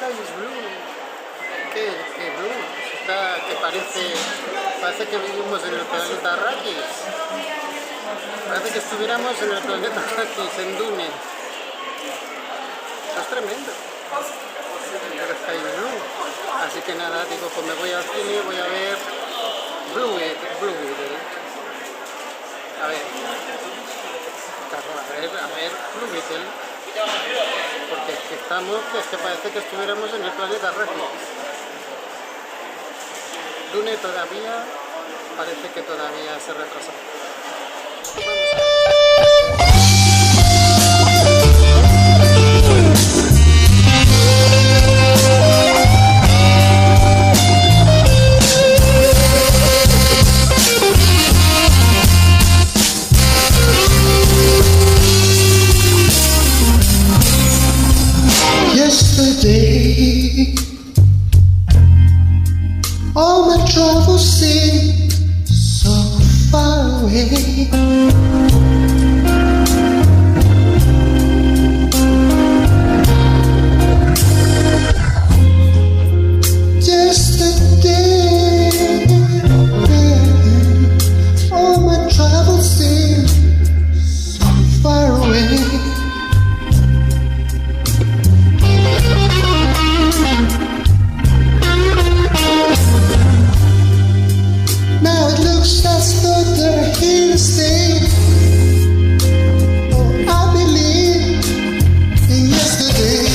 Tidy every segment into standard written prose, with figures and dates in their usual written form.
sky is blue. ¿Qué blue? Que parece que vivimos en el planeta Arrakis. Parece que estuviéramos en el planeta Arrakis, en Dune. Eso es tremendo. El sky is blue. Así que nada, digo, pues me voy al cine, voy a ver Blue Beetle. A ver, Blue Beetle. Porque es que parece que estuviéramos en el planeta Arrakis. Dune todavía, parece que todavía se retrasa. Yesterday, all my troubles seem so far away. Yesterday, all my troubles seem so far away. Now it looks as though they're here to stay. Oh, I believe in yesterday.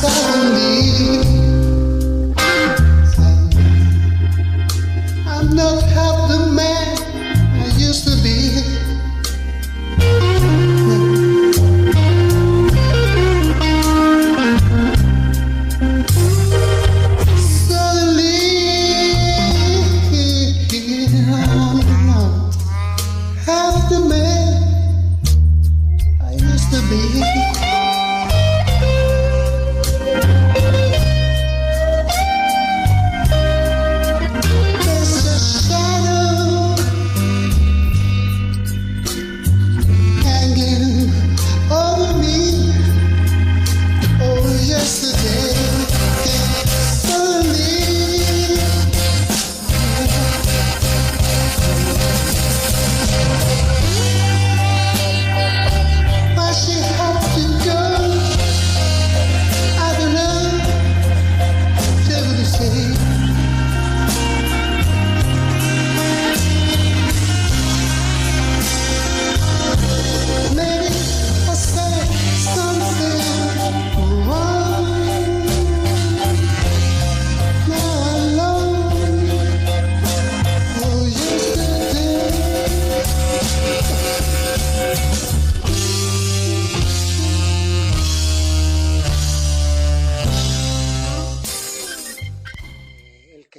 Suddenly, I'm not half the man I used to be.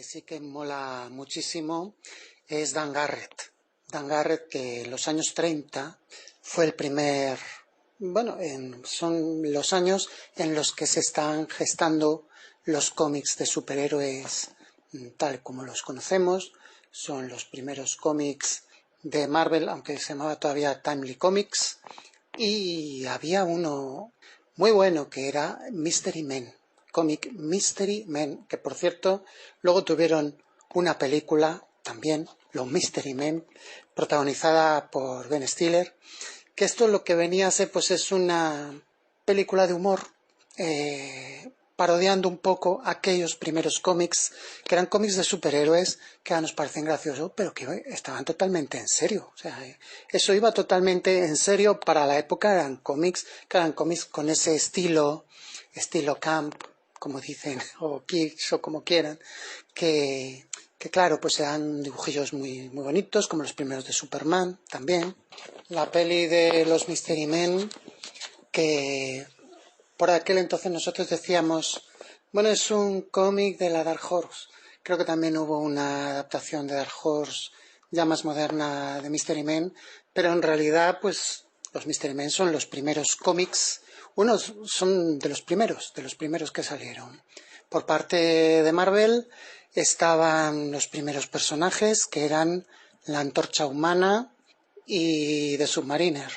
Sí que mola muchísimo es Dan Garrett. Dan Garrett, que en los años 30 fue el primer, son los años en los que se están gestando los cómics de superhéroes tal como los conocemos. Son los primeros cómics de Marvel, aunque se llamaba todavía Timely Comics, y había uno muy bueno que era Mystery Men. Cómic Mystery Men, que por cierto luego tuvieron una película también, Los Mystery Men, protagonizada por Ben Stiller, que esto lo que venía a ser pues es una película de humor parodiando un poco aquellos primeros cómics que eran cómics de superhéroes que ahora nos parecen graciosos, pero que estaban totalmente en serio. O sea, eso iba totalmente en serio para la época. Eran cómics con ese estilo camp, como dicen, o kids, o como quieran, que claro, pues eran dibujillos muy, muy bonitos, como los primeros de Superman también. La peli de los Mystery Men, que por aquel entonces nosotros decíamos, bueno, es un cómic de la Dark Horse. Creo que también hubo una adaptación de Dark Horse ya más moderna de Mystery Men, pero en realidad, pues, los Mystery Men son los primeros cómics. Unos son de los primeros que salieron. Por parte de Marvel estaban los primeros personajes, que eran La Antorcha Humana y The Submariner.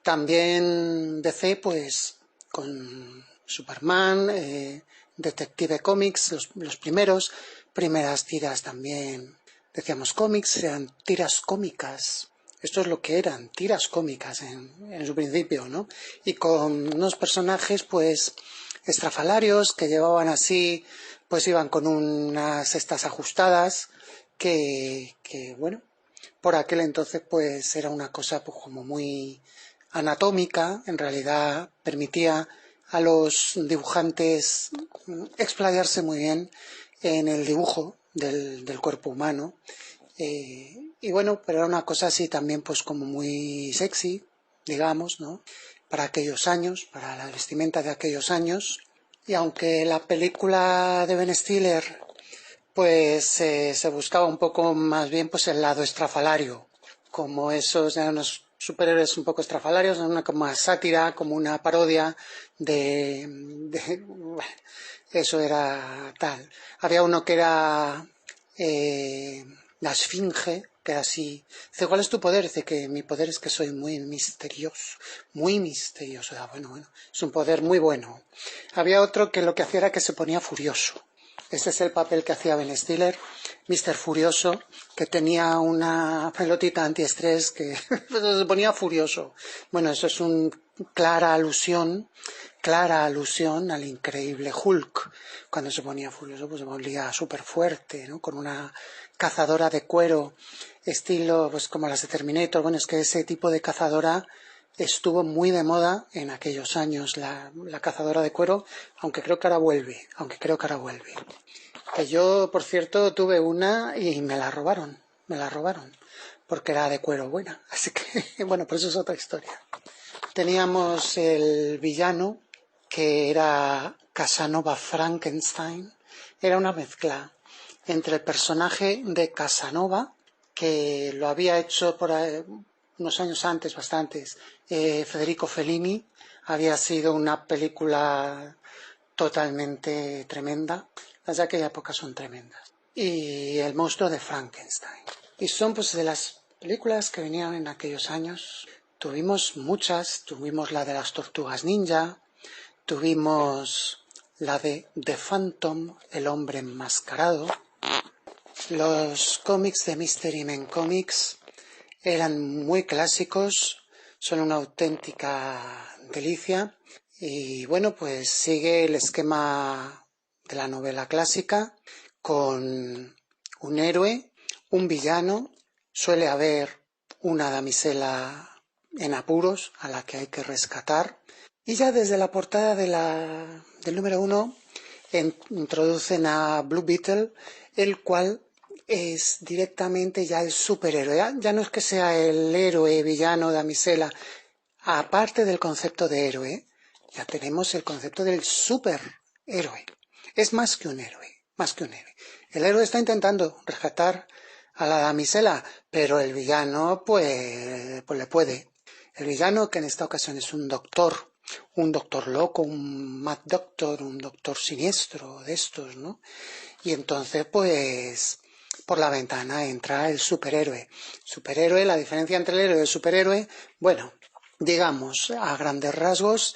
También DC, pues, con Superman, Detective Comics, los primeras tiras también, decíamos cómics, eran tiras cómicas. Esto es lo que eran, tiras cómicas en su principio, ¿no? Y con unos personajes, pues, estrafalarios que llevaban así, pues iban con unas cestas ajustadas que bueno, por aquel entonces pues era una cosa pues como muy anatómica, en realidad permitía a los dibujantes explayarse muy bien en el dibujo del cuerpo humano. Y bueno, pero era una cosa así también pues como muy sexy, digamos, ¿no? Para aquellos años, para la vestimenta de aquellos años. Y aunque la película de Ben Stiller pues se buscaba un poco más bien pues el lado estrafalario, como esos eran unos superhéroes un poco estrafalarios, una como una sátira, como una parodia bueno, eso era tal. Había uno que era la Esfinge, que era así. Dice, ¿cuál es tu poder? Dice que mi poder es que soy muy misterioso, muy misterioso. Bueno, es un poder muy bueno. Había otro que lo que hacía era que se ponía furioso. Ese es el papel que hacía Ben Stiller, Mr. Furioso, que tenía una pelotita antiestrés que se ponía furioso. Bueno, eso es una clara alusión al increíble Hulk. Cuando se ponía furioso, pues se volvía súper fuerte, ¿no? Con una cazadora de cuero, estilo, pues como las de Terminator. Bueno, es que ese tipo de cazadora estuvo muy de moda en aquellos años, la cazadora de cuero, aunque creo que ahora vuelve. Que yo, por cierto, tuve una y me la robaron, porque era de cuero buena. Así que, bueno, pues eso es otra historia. Teníamos el villano, que era Casanova Frankenstein. Era una mezcla entre el personaje de Casanova, que lo había hecho por unos años antes, bastantes, Federico Fellini. Había sido una película totalmente tremenda. Las de aquella época son tremendas. Y el monstruo de Frankenstein. Y son pues de las películas que venían en aquellos años. Tuvimos muchas, tuvimos la de las Tortugas Ninja, tuvimos la de The Phantom, el hombre enmascarado. Los cómics de Mystery Men Comics eran muy clásicos, son una auténtica delicia. Y bueno, pues sigue el esquema de la novela clásica con un héroe, un villano, suele haber una damisela en apuros a la que hay que rescatar. Y ya desde la portada del número 1 introducen a Blue Beetle, el cual es directamente ya el superhéroe. Ya no es que sea el héroe, villano, damisela. Aparte del concepto de héroe, ya tenemos el concepto del superhéroe. Es más que un héroe. El héroe está intentando rescatar a la damisela, pero el villano pues le puede. El villano, que en esta ocasión es un doctor loco, un mad doctor, un doctor siniestro de estos, ¿no? Y entonces pues por la ventana entra el superhéroe. La diferencia entre el héroe y el superhéroe, bueno, digamos a grandes rasgos,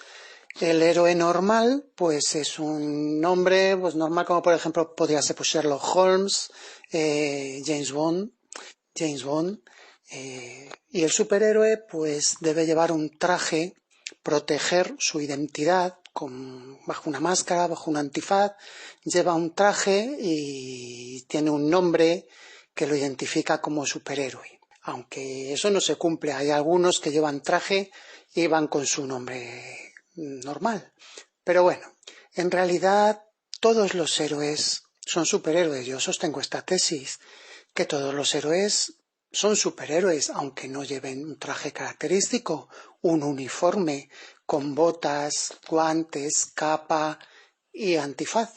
el héroe normal pues es un hombre pues normal, como por ejemplo podría ser pues, Sherlock Holmes, James Bond, y el superhéroe pues debe llevar un traje, proteger su identidad bajo una máscara, bajo un antifaz, lleva un traje y tiene un nombre que lo identifica como superhéroe. Aunque eso no se cumple, hay algunos que llevan traje y van con su nombre normal. Pero bueno, en realidad todos los héroes son superhéroes. Yo sostengo esta tesis, que todos los héroes son superhéroes, aunque no lleven un traje característico, un uniforme con botas, guantes, capa y antifaz.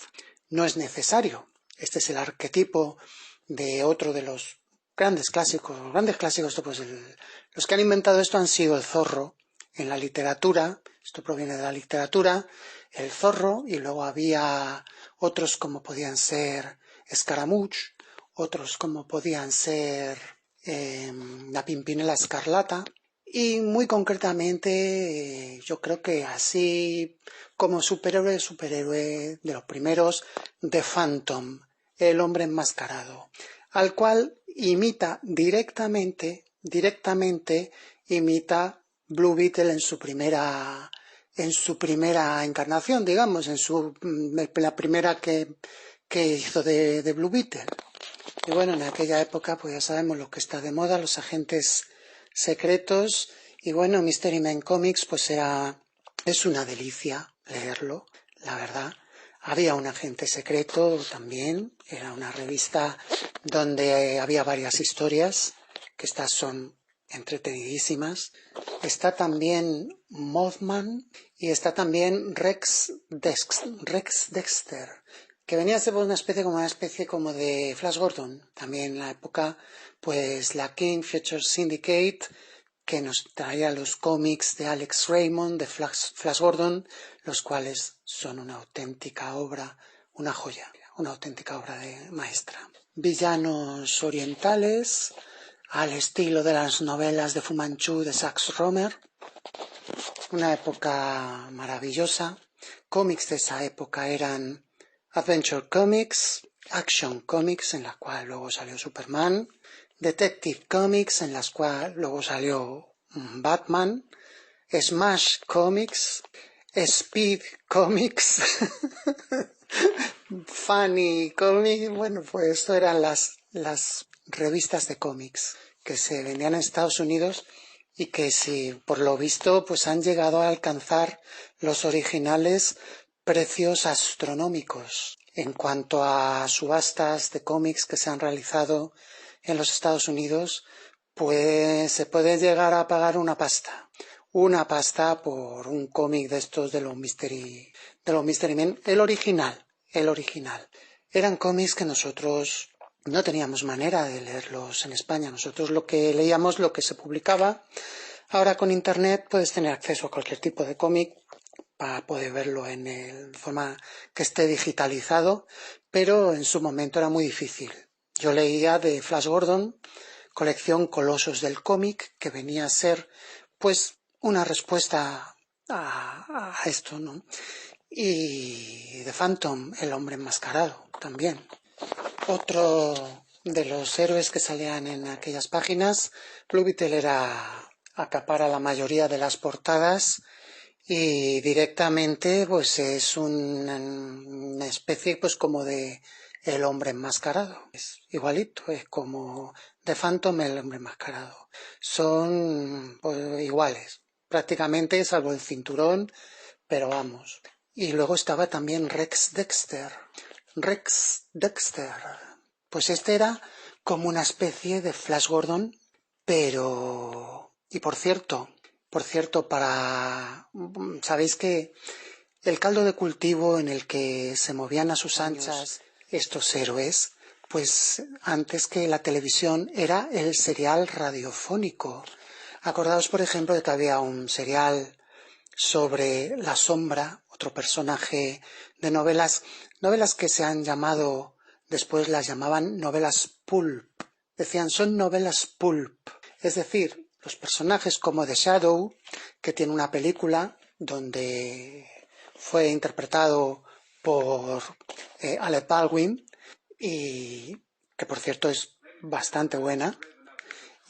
No es necesario. Este es el arquetipo de otro de los grandes clásicos. Pues los que han inventado esto han sido el zorro en la literatura. Esto proviene de la literatura, el zorro, y luego había otros como podían ser Scaramouche, otros como podían ser La Pimpinela Escarlata. Y muy concretamente, yo creo que así como superhéroe de los primeros, The Phantom, el hombre enmascarado, al cual imita directamente imita Blue Beetle en su primera encarnación, digamos, la primera que hizo de Blue Beetle. Y bueno, en aquella época, pues ya sabemos lo que está de moda, los agentes secretos, y bueno, Mystery Men Comics, pues es una delicia leerlo, la verdad. Había un agente secreto también, era una revista donde había varias historias, que estas son entretenidísimas. Está también Mothman y está también Rex Dexter, que venía a ser una especie como de Flash Gordon. También en la época, pues la King Feature Syndicate, que nos traía los cómics de Alex Raymond, de Flash Gordon, los cuales son una auténtica obra, una joya, una auténtica obra de maestra. Villanos orientales, al estilo de las novelas de Fu Manchu de Sax Rohmer. Una época maravillosa. Cómics de esa época eran Adventure Comics, Action Comics, en la cual luego salió Superman, Detective Comics, en las cuales luego salió Batman, Smash Comics, Speed Comics, Funny Comics. Bueno, pues esto eran las revistas de cómics que se vendían en Estados Unidos y que sí, por lo visto, pues han llegado a alcanzar los originales precios astronómicos en cuanto a subastas de cómics que se han realizado en los Estados Unidos. Pues se puede llegar a pagar una pasta por un cómic de estos de los Mystery Men, el original. Eran cómics que nosotros no teníamos manera de leerlos en España. Nosotros lo que leíamos, lo que se publicaba. Ahora con internet puedes tener acceso a cualquier tipo de cómic para poder verlo de forma que esté digitalizado, pero en su momento era muy difícil. Yo leía de Flash Gordon, colección Colosos del cómic, que venía a ser pues una respuesta a esto, ¿no? Y The Phantom, el hombre enmascarado, también. Otro de los héroes que salían en aquellas páginas, Blue Beetle acapara la mayoría de las portadas y directamente pues es una especie pues como de el hombre enmascarado. Es igualito, es como The Phantom, el hombre enmascarado. Son pues, iguales, prácticamente, salvo el cinturón, pero vamos. Y luego estaba también Rex Dexter. Pues este era como una especie de Flash Gordon, pero... Y por cierto, sabéis que el caldo de cultivo en el que se movían a sus anchas estos héroes, pues antes que la televisión era el serial radiofónico. Acordaos, por ejemplo, de que había un serial sobre La Sombra, otro personaje de novelas que se han llamado, después las llamaban novelas pulp. Decían, son novelas pulp. Es decir, los personajes como The Shadow, que tiene una película donde fue interpretado por Alec Baldwin, y que por cierto es bastante buena.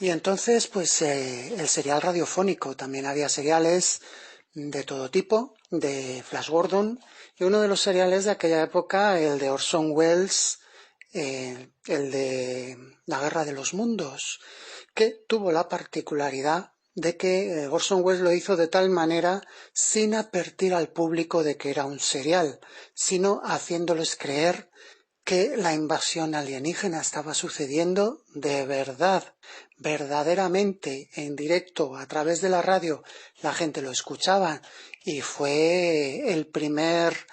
Y entonces, pues el serial radiofónico, también había seriales de todo tipo, de Flash Gordon, y uno de los seriales de aquella época, el de Orson Welles, el de La Guerra de los Mundos, que tuvo la particularidad de que Orson Welles lo hizo de tal manera sin advertir al público de que era un serial, sino haciéndoles creer que la invasión alienígena estaba sucediendo de verdad, verdaderamente, en directo, a través de la radio, la gente lo escuchaba, y fue el primer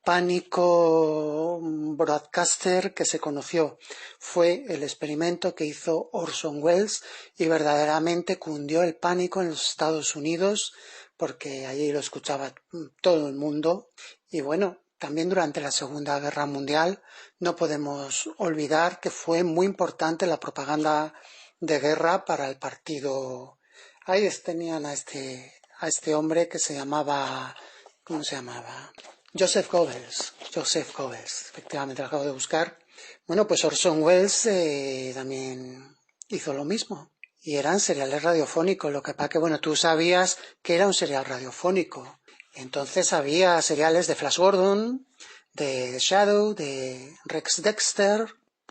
pánico broadcaster que se conoció. Fue el experimento que hizo Orson Welles y verdaderamente cundió el pánico en los Estados Unidos, porque allí lo escuchaba todo el mundo. Y bueno, también durante la Segunda Guerra Mundial no podemos olvidar que fue muy importante la propaganda de guerra para el partido. Ahí tenían a este hombre que se llamaba, ¿cómo se llamaba? Joseph Goebbels, efectivamente lo acabo de buscar. Bueno, pues Orson Welles también hizo lo mismo. Y eran seriales radiofónicos, lo que pasa que, bueno, tú sabías que era un serial radiofónico. Entonces había seriales de Flash Gordon, de Shadow, de Rex Dexter.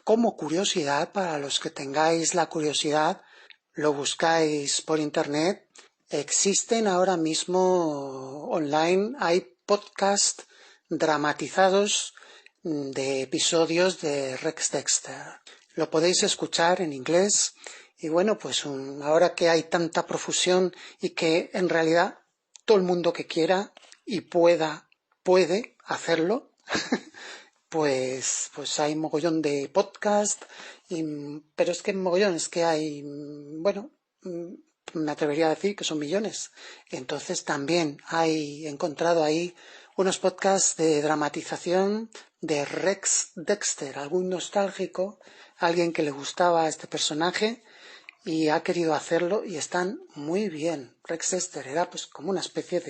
Como curiosidad, para los que tengáis la curiosidad, lo buscáis por internet. Existen ahora mismo online, hay podcasts dramatizados de episodios de Rex Dexter. Lo podéis escuchar en inglés. Y bueno, pues ahora que hay tanta profusión y que en realidad todo el mundo que quiera y puede hacerlo, pues hay mogollón de podcast, pero es que mogollón, es que hay, bueno, me atrevería a decir que son millones. Entonces también he encontrado ahí unos podcasts de dramatización de Rex Dexter, algún nostálgico, alguien que le gustaba a este personaje y ha querido hacerlo y están muy bien. Rex Dexter era pues como una especie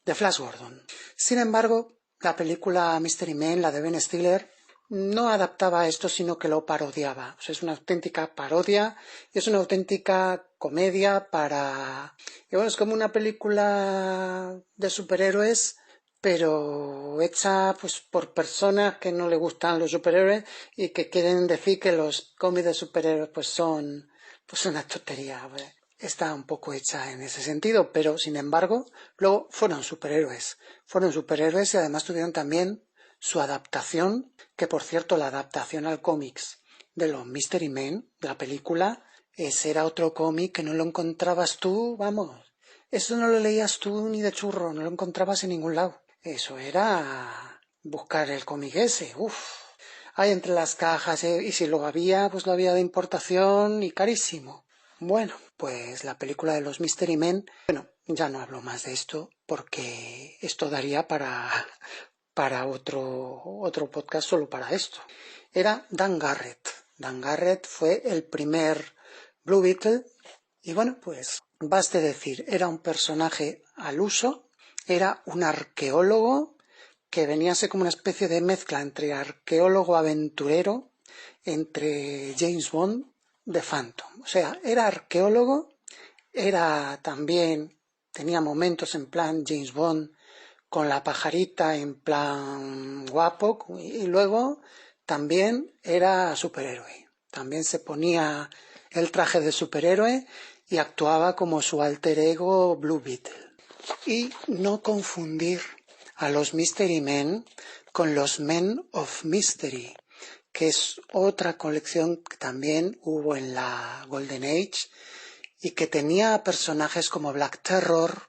de Flash Gordon. Sin embargo, la película Mystery Men, la de Ben Stiller, no adaptaba esto, sino que lo parodiaba. O sea, es una auténtica parodia y es una auténtica comedia Y bueno, es como una película de superhéroes, pero hecha pues por personas que no le gustan los superhéroes y que quieren decir que los cómics de superhéroes pues son una tontería. Está un poco hecha en ese sentido, pero sin embargo, luego fueron superhéroes y además tuvieron también su adaptación, que por cierto la adaptación al cómics de los Mystery Men, de la película, ese era otro cómic que no lo encontrabas tú, vamos, eso no lo leías tú ni de churro, no lo encontrabas en ningún lado, eso era buscar el cómic ese, hay entre las cajas, y si lo había, pues lo había de importación y carísimo. Bueno, pues la película de los Mystery Men, bueno, ya no hablo más de esto porque esto daría para otro podcast solo para esto. Era Dan Garrett. Dan Garrett fue el primer Blue Beetle y bueno, pues baste decir, era un personaje al uso, era un arqueólogo que venía a ser como una especie de mezcla entre arqueólogo aventurero, entre James Bond de Phantom. O sea, era arqueólogo, tenía momentos en plan James Bond con la pajarita en plan guapo y luego también era superhéroe. También se ponía el traje de superhéroe y actuaba como su alter ego Blue Beetle. Y no confundir a los Mystery Men con los Men of Mystery, que es otra colección que también hubo en la Golden Age y que tenía personajes como Black Terror,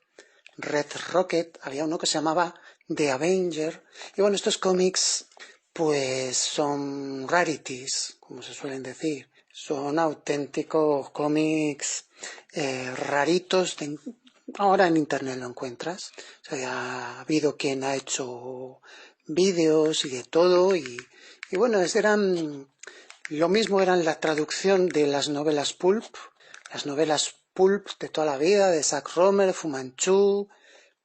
Red Rocket, había uno que se llamaba The Avenger, y bueno, estos cómics pues son rarities, como se suelen decir, son auténticos cómics raritos, ahora en internet lo encuentras, o sea, ha habido quien ha hecho vídeos y de todo, y bueno, lo mismo eran la traducción de las novelas pulp de toda la vida, de Zack Romer, Fu Manchu,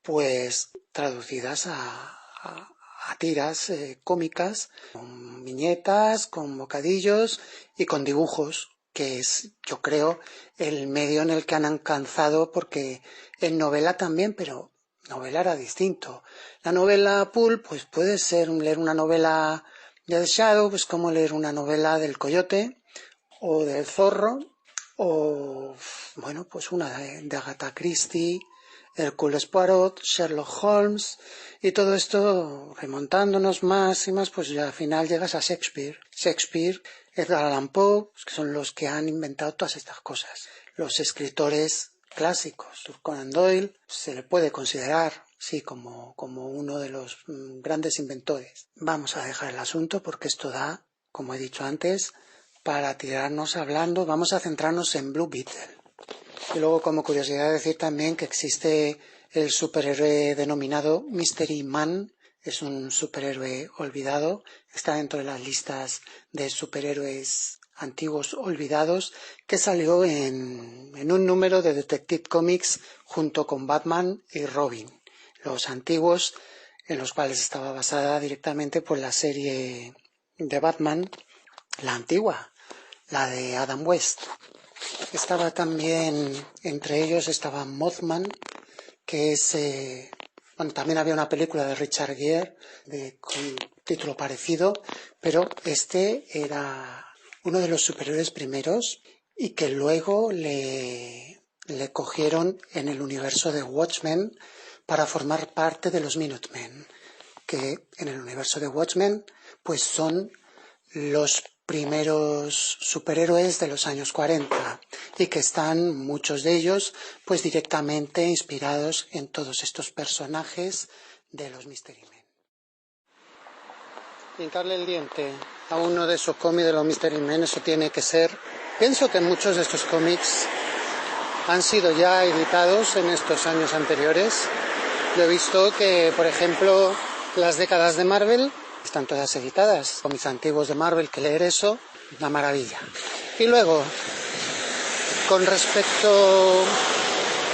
pues traducidas a tiras cómicas, con viñetas, con bocadillos y con dibujos, que es, yo creo, el medio en el que han alcanzado, porque en novela también, pero novela era distinto. La novela pulp, pues puede ser leer una novela de The Shadow, pues como leer una novela del Coyote o del Zorro, o bueno, pues una de Agatha Christie, Hercule Poirot, Sherlock Holmes, y todo esto remontándonos más y más, pues ya al final llegas a Shakespeare, Edgar Allan Poe, que son los que han inventado todas estas cosas. Los escritores clásicos, Conan Doyle, se le puede considerar, sí, como uno de los grandes inventores. Vamos a dejar el asunto porque esto da, como he dicho antes, para tirarnos hablando. Vamos a centrarnos en Blue Beetle. Y luego, como curiosidad, decir también que existe el superhéroe denominado Mystery Man. Es un superhéroe olvidado, está dentro de las listas de superhéroes antiguos olvidados, que salió en un número de Detective Comics junto con Batman y Robin, los antiguos, en los cuales estaba basada directamente por la serie de Batman, la antigua, la de Adam West. Estaba también, entre ellos estaba Mothman, que es, bueno, también había una película de Richard Gere con título parecido, pero este era uno de los superhéroes primeros y que luego le cogieron en el universo de Watchmen para formar parte de los Minutemen, que en el universo de Watchmen pues son los primeros superhéroes de los años 40 y que están muchos de ellos pues directamente inspirados en todos estos personajes de los Mystery Men. Hincarle el diente a uno de esos cómics de los Mystery Men, eso tiene que ser. Pienso que muchos de estos cómics han sido ya editados en estos años anteriores. Yo he visto que, por ejemplo, las décadas de Marvel están todas editadas, cómics antiguos de Marvel, que leer eso, una maravilla. Y luego, con respecto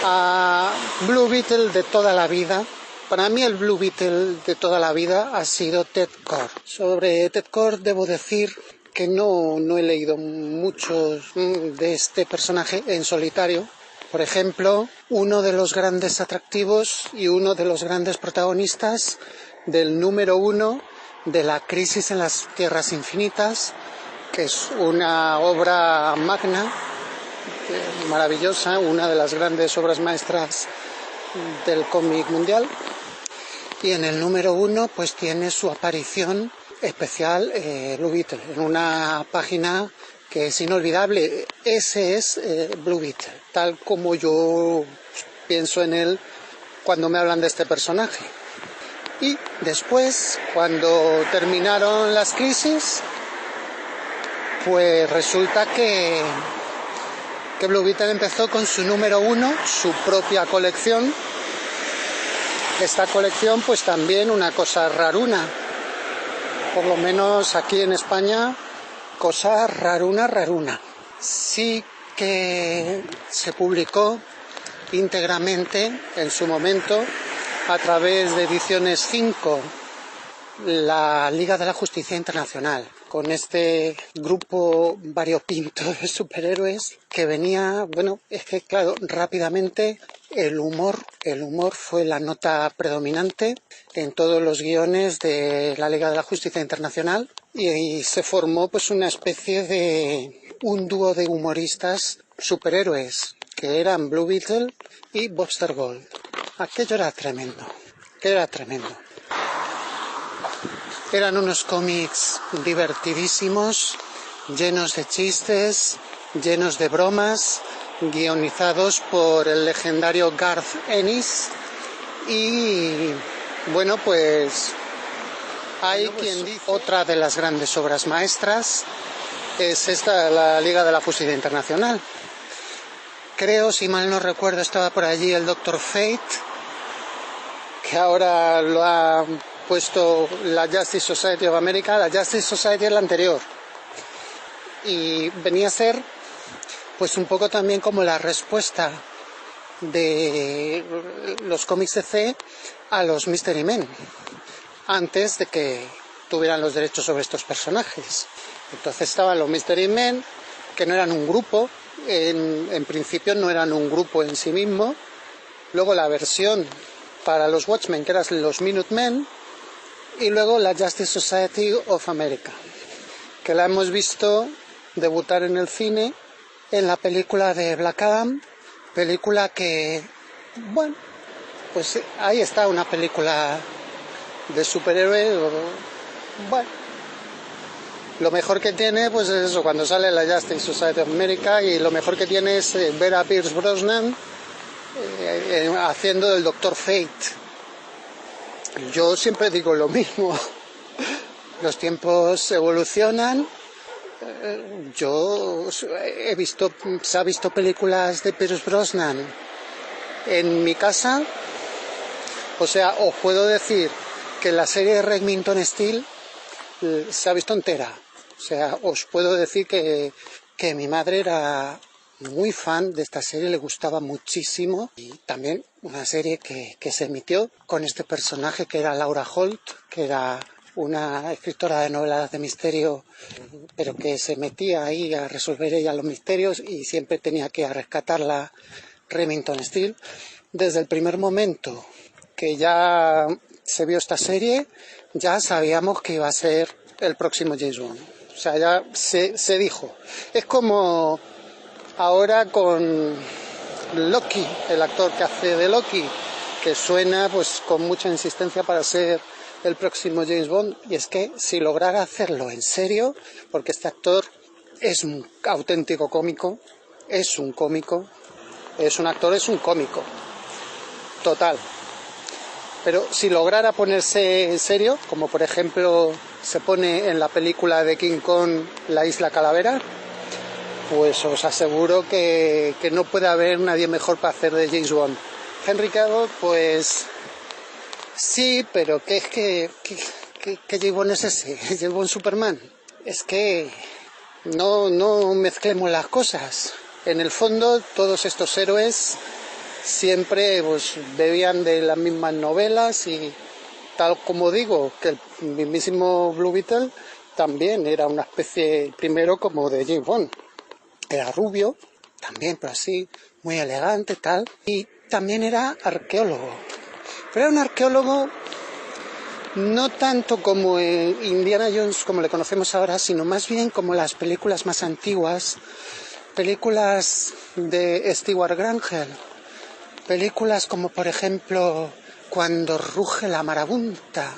a Blue Beetle de toda la vida, para mí el Blue Beetle de toda la vida ha sido Ted Kord. Sobre Ted Kord debo decir que no he leído muchos de este personaje en solitario. Por ejemplo, uno de los grandes atractivos y uno de los grandes protagonistas del número 1 de La crisis en las tierras infinitas, que es una obra magna, maravillosa, una de las grandes obras maestras del cómic mundial. Y en el número 1 pues tiene su aparición especial Blue Beetle, en una página que es inolvidable. Ese es Blue Beetle, tal como yo pienso en él cuando me hablan de este personaje. Y después, cuando terminaron las crisis, pues resulta que Blue Beetle empezó con su número 1, su propia colección. Esta colección, pues también una cosa raruna, por lo menos aquí en España, cosa raruna. Sí que se publicó íntegramente en su momento a través de Ediciones 5, la Liga de la Justicia Internacional, con este grupo variopinto de superhéroes que venía, bueno, es que claro, rápidamente el humor fue la nota predominante en todos los guiones de la Liga de la Justicia Internacional y se formó pues una especie de un dúo de humoristas superhéroes que eran Blue Beetle y Buster Gold. Aquello era tremendo. Eran unos cómics divertidísimos, llenos de chistes, llenos de bromas, guionizados por el legendario Garth Ennis. Y bueno, pues hay quien dice otra de las grandes obras maestras es esta, la Liga de la Justicia Internacional. Creo, si mal no recuerdo, estaba por allí el Dr. Fate, que ahora lo ha puesto la Justice Society of America. La Justice Society es la anterior. Y venía a ser pues un poco también como la respuesta de los cómics DC a los Mystery Men, antes de que tuvieran los derechos sobre estos personajes. Entonces estaban los Mystery Men, que no eran un grupo, en principio no eran un grupo en sí mismo. Luego la versión para los Watchmen, que eran los Minutemen, y luego la Justice Society of America, que la hemos visto debutar en el cine en la película de Black Adam, película que, bueno, pues ahí está, una película de superhéroes. Bueno, lo mejor que tiene pues es eso, cuando sale la Justice Society of America, y lo mejor que tiene es ver a Pierce Brosnan haciendo del Dr. Fate. Yo siempre digo lo mismo, los tiempos evolucionan. Yo se ha visto películas de Pierce Brosnan en mi casa, o sea, os puedo decir que la serie de Remington Steele se ha visto entera. O sea, os puedo decir que mi madre era muy fan de esta serie, le gustaba muchísimo, y también una serie que se emitió con este personaje que era Laura Holt, que era una escritora de novelas de misterio, pero que se metía ahí a resolver ella los misterios y siempre tenía que rescatarla Remington Steele. Desde el primer momento que ya se vio esta serie, ya sabíamos que iba a ser el próximo James Bond. O sea, ya se dijo. Es como ahora con Loki, el actor que hace de Loki, que suena pues con mucha insistencia para ser el próximo James Bond, y es que si lograra hacerlo en serio, porque este actor es un auténtico cómico, es un cómico, es un actor, es un cómico, total. Pero si lograra ponerse en serio, como por ejemplo se pone en la película de King Kong, La Isla Calavera, pues os aseguro que no puede haber nadie mejor para hacer de James Bond. Henry Cavill, pues sí, pero ¿qué James Bond es ese? ¿James Bond Superman? Es que no mezclemos las cosas. En el fondo, todos estos héroes siempre pues bebían de las mismas novelas, y tal como digo, que el mismísimo Blue Beetle también era una especie, primero como de James Bond. Era rubio, también, pero así, muy elegante, tal. Y también era arqueólogo. Pero era un arqueólogo no tanto como Indiana Jones, como le conocemos ahora, sino más bien como las películas más antiguas, películas de Stewart Granger, películas como, por ejemplo, Cuando ruge la marabunta,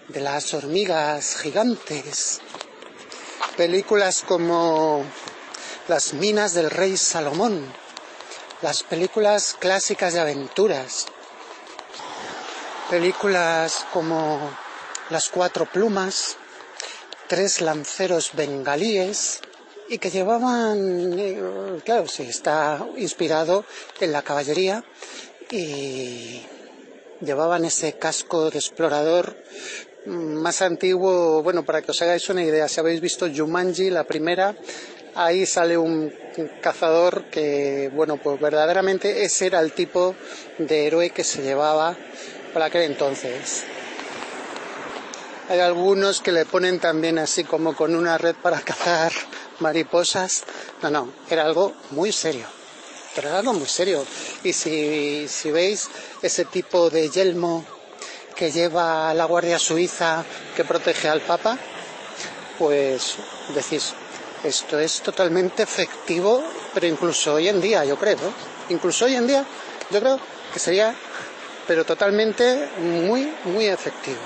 de las hormigas gigantes, películas como Las minas del rey Salomón, las películas clásicas de aventuras, películas como Las cuatro plumas, Tres lanceros bengalíes, y que llevaban, claro, sí, está inspirado en la caballería, y llevaban ese casco de explorador más antiguo. Bueno, para que os hagáis una idea, si habéis visto Jumanji, la primera, ahí sale un cazador que, bueno, pues verdaderamente ese era el tipo de héroe que se llevaba para aquel entonces. Hay algunos que le ponen también así como con una red para cazar mariposas. No, era algo muy serio. Pero era algo muy serio. Y si veis ese tipo de yelmo que lleva la Guardia Suiza que protege al Papa, pues decís, esto es totalmente efectivo, pero incluso hoy en día, yo creo, ¿no? Incluso hoy en día, yo creo que sería, pero totalmente muy, muy efectivo.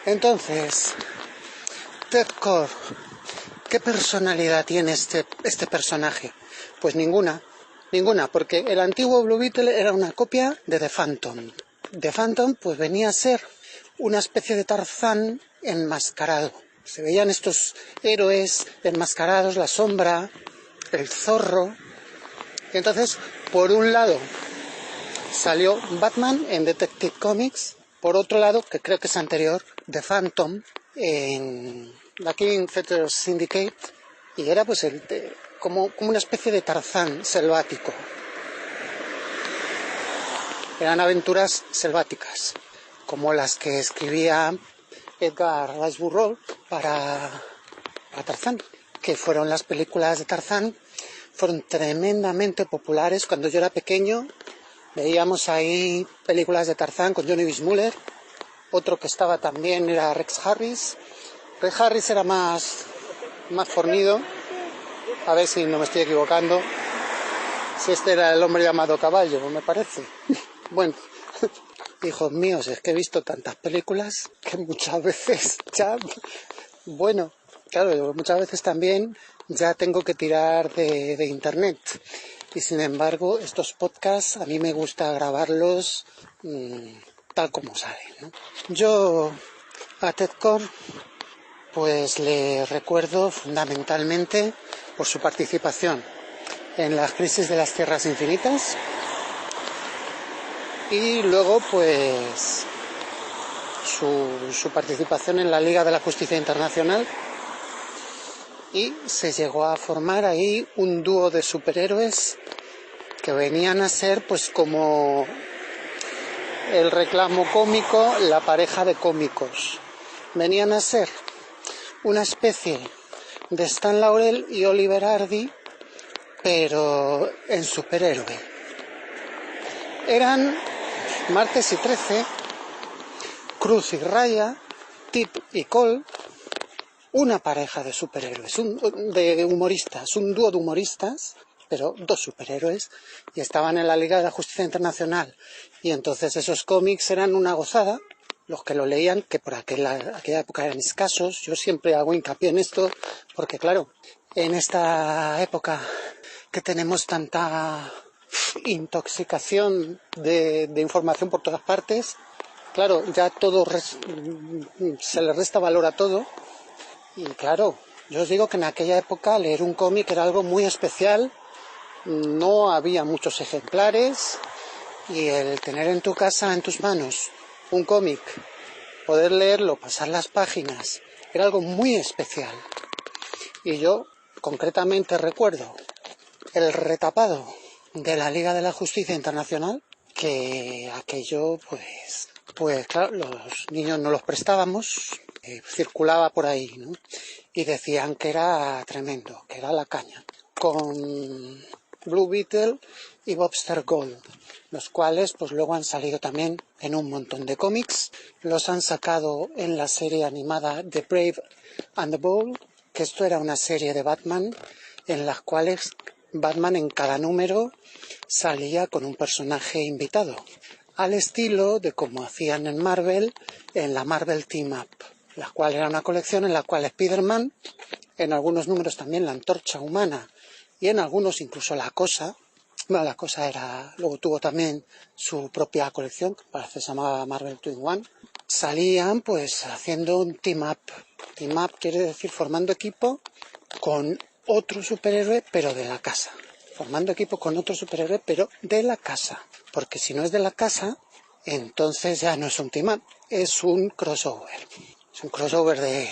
Entonces, Ted Kord, ¿qué personalidad tiene este personaje? Pues ninguna, porque el antiguo Blue Beetle era una copia de The Phantom. The Phantom pues venía a ser una especie de Tarzán enmascarado. Se veían estos héroes enmascarados, la sombra, el zorro. Y entonces, por un lado, salió Batman en Detective Comics, por otro lado, que creo que es anterior, The Phantom en la King Features Syndicate, y era pues como una especie de Tarzán selvático. Eran aventuras selváticas, como las que escribía Edgar Rice Burroughs para Tarzán, que fueron las películas de Tarzán, fueron tremendamente populares. Cuando yo era pequeño veíamos ahí películas de Tarzán con Johnny Weissmuller, otro que estaba también era Rex Harris. Rex Harris era más fornido, a ver si no me estoy equivocando, si este era el hombre llamado Caballo, me parece. Bueno, hijos míos, es que he visto tantas películas que muchas veces ya, bueno, claro, muchas veces también ya tengo que tirar de internet. Y sin embargo, estos podcasts a mí me gusta grabarlos tal como salen, ¿no? Yo a Ted Kord pues le recuerdo fundamentalmente por su participación en las crisis de las tierras infinitas, y luego pues su participación en la Liga de la Justicia Internacional, y se llegó a formar ahí un dúo de superhéroes que venían a ser pues como el reclamo cómico, la pareja de cómicos. Venían a ser una especie de Stan Laurel y Oliver Hardy, pero en superhéroe. Eran Martes y 13, Cruz y Raya, Tip y Cole, una pareja de superhéroes, de humoristas, un dúo de humoristas, pero dos superhéroes, y estaban en la Liga de la Justicia Internacional. Y entonces esos cómics eran una gozada. Los que lo leían, que por aquella época eran escasos. Yo siempre hago hincapié en esto, porque claro, en esta época que tenemos tanta intoxicación de información por todas partes, claro, ya todo se le resta valor a todo. Y claro, yo os digo que en aquella época leer un cómic era algo muy especial, no había muchos ejemplares, y el tener en tu casa, en tus manos, un cómic, poder leerlo, pasar las páginas, era algo muy especial. Y yo concretamente recuerdo el retapado de la Liga de la Justicia Internacional, que aquello pues claro, los niños no los prestábamos, circulaba por ahí, ¿no? Y decían que era tremendo, que era la caña, con Blue Beetle y Bobster Gold, los cuales pues luego han salido también en un montón de cómics. Los han sacado en la serie animada The Brave and the Bold, que esto era una serie de Batman en las cuales Batman en cada número salía con un personaje invitado, al estilo de como hacían en Marvel, en la Marvel Team Up, la cual era una colección en la cual Spider-Man, en algunos números también la Antorcha Humana y en algunos incluso la Cosa. Bueno, la Cosa luego tuvo también su propia colección, que parece que se llamaba Marvel 2-in-1, salían pues haciendo un team up. Team up quiere decir formando equipo con otro superhéroe, pero de la casa. Formando equipo con otro superhéroe, pero de la casa. Porque si no es de la casa, entonces ya no es un team up, es un crossover. Es un crossover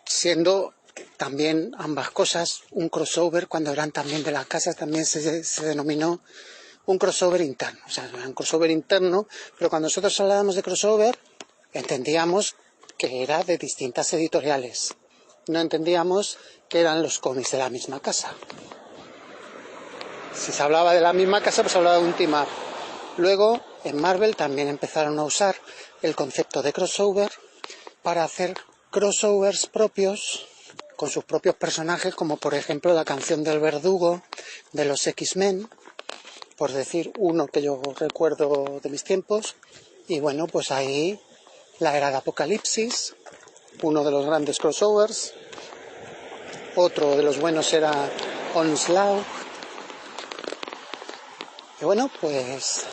siendo también ambas cosas, un crossover cuando eran también de la casa, también se denominó un crossover interno. O sea, era un crossover interno, pero cuando nosotros hablábamos de crossover, entendíamos que era de distintas editoriales. No entendíamos que eran los cómics de la misma casa. Si se hablaba de la misma casa, pues se hablaba de un team up. Luego, en Marvel también empezaron a usar el concepto de crossover para hacer crossovers propios con sus propios personajes, como por ejemplo la canción del Verdugo de los X-Men, por decir uno que yo recuerdo de mis tiempos. Y bueno, pues ahí la era de Apocalipsis, uno de los grandes crossovers. Otro de los buenos era Onslaught. Y bueno, pues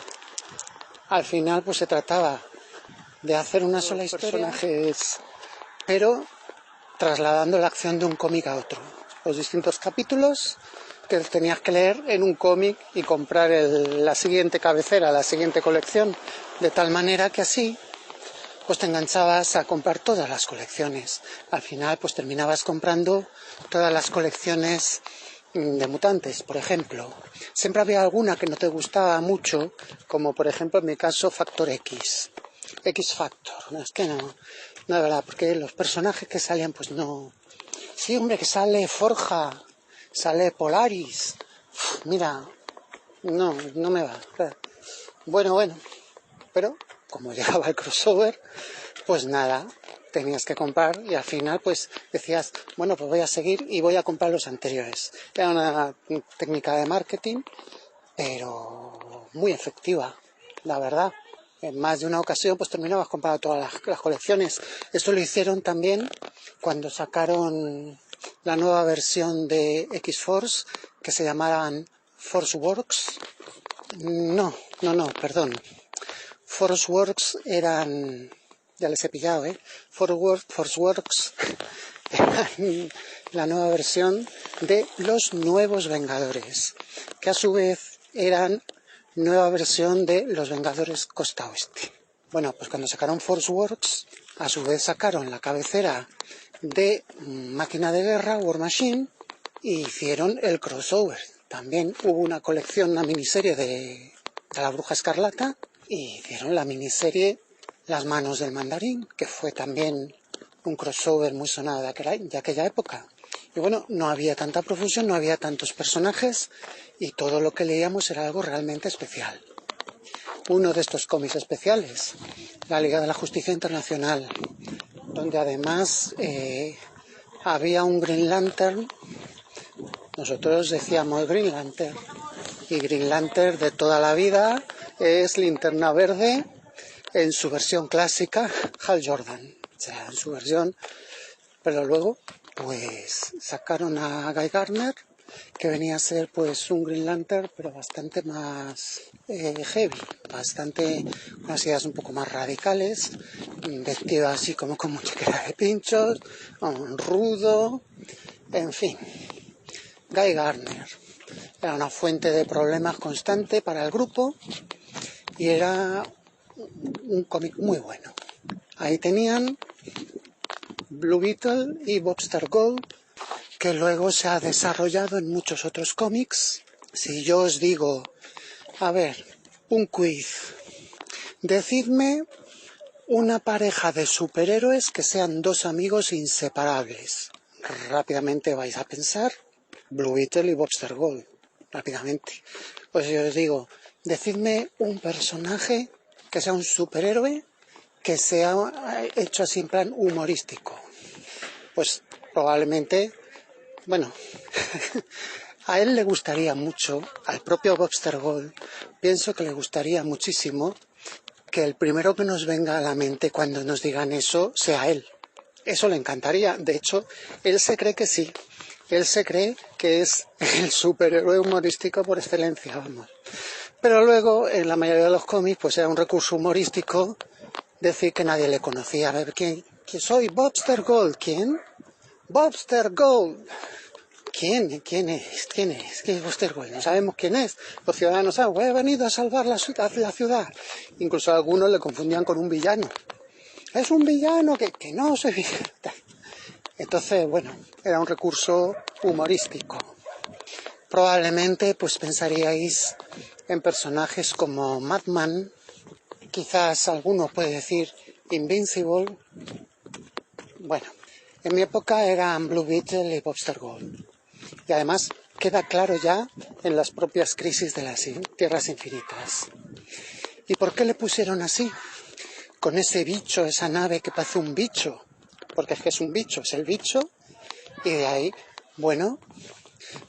al final pues se trataba de hacer una sola historia, personajes, pero trasladando la acción de un cómic a otro. Los distintos capítulos que tenías que leer en un cómic y comprar la siguiente cabecera, la siguiente colección, de tal manera que así pues te enganchabas a comprar todas las colecciones. Al final pues terminabas comprando todas las colecciones de mutantes, por ejemplo. Siempre había alguna que no te gustaba mucho, como por ejemplo en mi caso Factor X, X Factor. Es que no es verdad, porque los personajes que salían pues no. Sí, hombre, que sale Forja, sale Polaris. Mira, no me va. Bueno, pero como llegaba el crossover, pues nada, tenías que comprar y al final pues decías, bueno, pues voy a seguir y voy a comprar los anteriores. Era una técnica de marketing, pero muy efectiva, la verdad. En más de una ocasión pues terminabas comprando todas las colecciones. Esto lo hicieron también cuando sacaron la nueva versión de X-Force, que se llamaban Force Works. Perdón. Force Works eran, ya les he pillado, Force Works eran la nueva versión de los Nuevos Vengadores, que a su vez eran nueva versión de los Vengadores Costa Oeste. Bueno, pues cuando sacaron Force Works, a su vez sacaron la cabecera de Máquina de Guerra, War Machine, y hicieron el crossover. También hubo una colección, una miniserie de la Bruja Escarlata, y hicieron la miniserie Las Manos del Mandarín, que fue también un crossover muy sonado de aquella época. Y bueno, no había tanta profusión, no había tantos personajes, y todo lo que leíamos era algo realmente especial. Uno de estos cómics especiales, la Liga de la Justicia Internacional, donde además había un Green Lantern. Nosotros decíamos Green Lantern, y Green Lantern de toda la vida es Linterna Verde en su versión clásica, Hal Jordan, o sea, en su versión, pero luego pues sacaron a Guy Gardner, que venía a ser pues un Green Lantern, pero bastante más heavy, bastante, unas ideas un poco más radicales, vestido así como con muñequera de pinchos, rudo, en fin. Guy Gardner era una fuente de problemas constante para el grupo y era un cómic muy bueno. Ahí tenían Blue Beetle y Bobster Gold, que luego se ha desarrollado en muchos otros cómics. Si yo os digo, a ver, un quiz, decidme una pareja de superhéroes que sean dos amigos inseparables. Rápidamente vais a pensar Blue Beetle y Bobster Gold, rápidamente. Pues yo os digo, decidme un personaje que sea un superhéroe que sea hecho así en plan humorístico. Pues probablemente, bueno, a él le gustaría mucho, al propio Bobster Gold, pienso que le gustaría muchísimo que el primero que nos venga a la mente cuando nos digan eso sea él. Eso le encantaría. De hecho, él se cree que sí. Él se cree que es el superhéroe humorístico por excelencia, vamos. Pero luego, en la mayoría de los cómics, pues era un recurso humorístico decir que nadie le conocía. A ver, ¿quién soy? Bobster Gold. ¿Quién? Bobster Gold. ¿Quién es? ¿Quién es Bobster Gold? No sabemos quién es. Los ciudadanos saben, he venido a salvar la ciudad. Incluso algunos le confundían con un villano. Es un villano que no soy villano. Entonces, bueno, era un recurso humorístico. Probablemente, pues pensaríais en personajes como Madman, quizás alguno puede decir Invincible. Bueno, en mi época eran Blue Beetle y Bobster Gold. Y además queda claro ya en las propias crisis de las Tierras Infinitas. ¿Y por qué le pusieron así? Con ese bicho, esa nave que parece un bicho. Porque es que es un bicho, es el bicho. Y de ahí, bueno,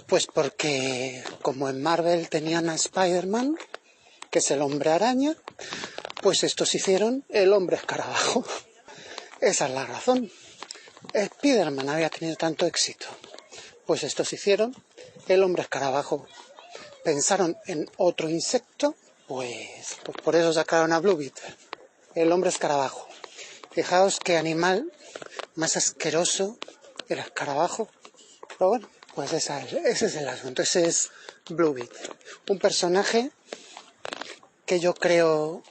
pues porque como en Marvel tenían a Spider-Man, que es el hombre araña, pues estos hicieron el hombre escarabajo. Esa es la razón. Spider-Man había tenido tanto éxito. Pues estos hicieron el hombre escarabajo. Pensaron en otro insecto, pues por eso sacaron a Blue Beetle, el hombre escarabajo. Fijaos qué animal más asqueroso el escarabajo. Pero bueno, pues ese es el asunto. Ese es Blue Beetle. Un personaje que yo creo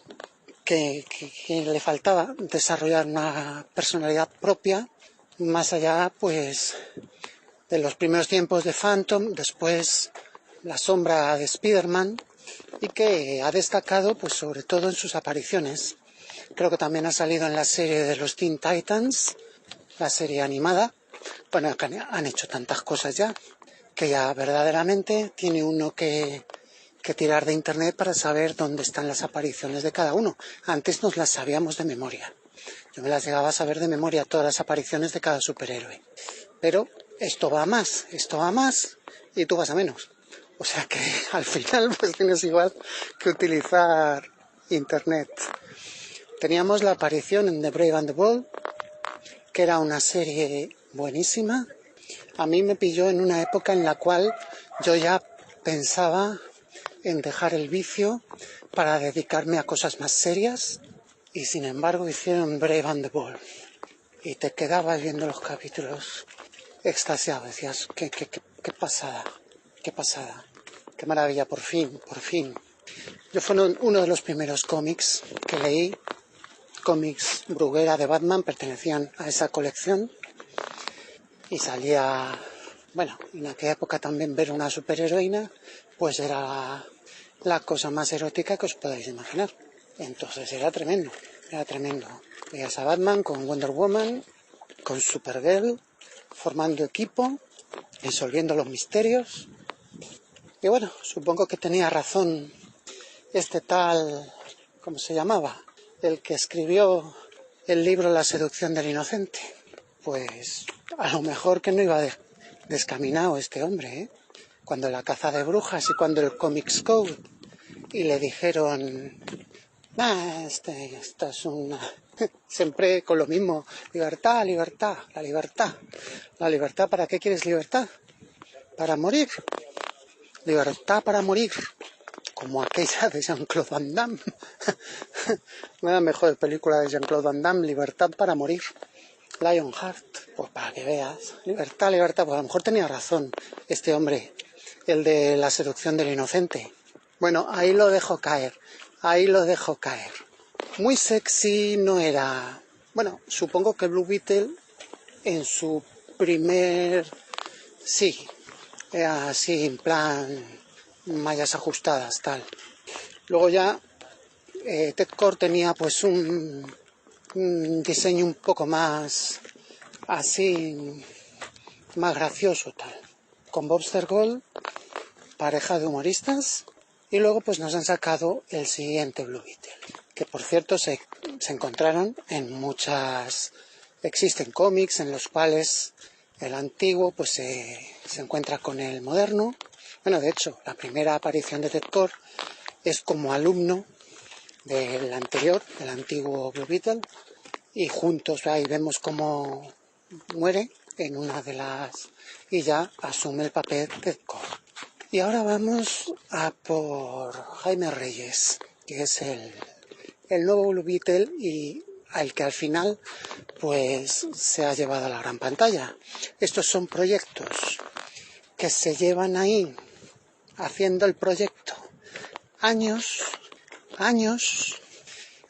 que le faltaba desarrollar una personalidad propia, más allá pues de los primeros tiempos de Phantom, después la sombra de Spider-Man, y que ha destacado pues sobre todo en sus apariciones. Creo que también ha salido en la serie de los Teen Titans, la serie animada. Bueno, han hecho tantas cosas ya, que ya verdaderamente tiene uno que tirar de internet para saber dónde están las apariciones de cada uno. Antes nos las sabíamos de memoria. Yo me las llegaba a saber de memoria, todas las apariciones de cada superhéroe. Pero esto va a más, y tú vas a menos. O sea que al final pues tienes igual que utilizar internet. Teníamos la aparición en The Brave and the Bold, que era una serie buenísima. A mí me pilló en una época en la cual yo ya pensaba en dejar el vicio para dedicarme a cosas más serias, y sin embargo hicieron Brave and the Bold y te quedabas viendo los capítulos extasiado, decías qué pasada, qué maravilla, por fin. Yo fue uno de los primeros cómics que leí, cómics Bruguera de Batman, pertenecían a esa colección, y salía, bueno, en aquella época también ver una superheroína, pues era la cosa más erótica que os podáis imaginar. Entonces era tremendo, era tremendo. Veías a Batman con Wonder Woman, con Supergirl, formando equipo, resolviendo los misterios. Y bueno, supongo que tenía razón este tal, ¿cómo se llamaba? El que escribió el libro La seducción del inocente. Pues a lo mejor que no iba descaminado este hombre, ¿eh? Cuando la caza de brujas y cuando el Comics Code y le dijeron, esta es una... Siempre con lo mismo, libertad, libertad, la libertad. ¿La libertad para qué quieres libertad? Para morir. Libertad para morir. Como aquella de Jean-Claude Van Damme. Una mejor película de Jean-Claude Van Damme, Libertad para morir. Lionheart, pues para que veas. Libertad, libertad, pues a lo mejor tenía razón este hombre, el de La seducción del inocente. Bueno, ahí lo dejo caer, ahí lo dejo caer. Muy sexy no era. Bueno, supongo que Blue Beetle en su primer... Sí, era así en plan mallas ajustadas, tal. Luego ya Ted Kord tenía pues un diseño un poco más así, más gracioso, tal. Con Bobster Gold, pareja de humoristas, y luego pues nos han sacado el siguiente Blue Beetle, que por cierto se encontraron en muchas... Existen cómics en los cuales el antiguo pues se encuentra con el moderno. Bueno, de hecho, la primera aparición de Ted Kord es como alumno del anterior, del antiguo Blue Beetle, y juntos ahí vemos cómo muere en una de las... y ya asume el papel de Ted Kord. Y ahora vamos a por Jaime Reyes, que es el nuevo Blue Beetle y al que al final pues se ha llevado a la gran pantalla. Estos son proyectos que se llevan ahí haciendo el proyecto años,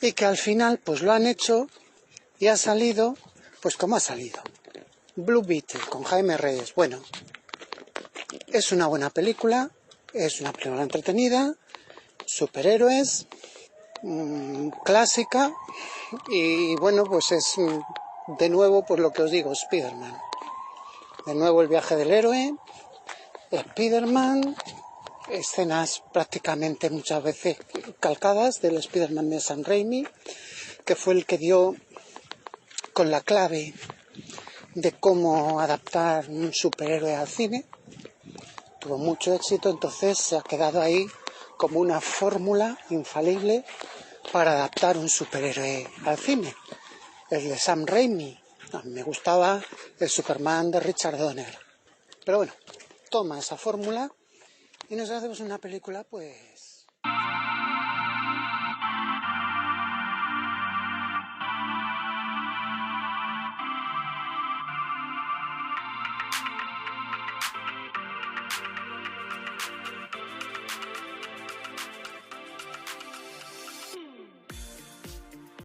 y que al final pues lo han hecho y ha salido pues como ha salido. Blue Beetle con Jaime Reyes. Bueno, es una buena película, es una película entretenida, superhéroes, clásica, y bueno, pues es de nuevo, pues lo que os digo, Spider-Man. De nuevo el viaje del héroe, Spider-Man, escenas prácticamente muchas veces calcadas del Spider-Man de Sam Raimi, que fue el que dio con la clave de cómo adaptar un superhéroe al cine. Tuvo mucho éxito, entonces se ha quedado ahí como una fórmula infalible para adaptar un superhéroe al cine. El de Sam Raimi, a mí me gustaba el Superman de Richard Donner. Pero bueno, toma esa fórmula y nos hacemos una película pues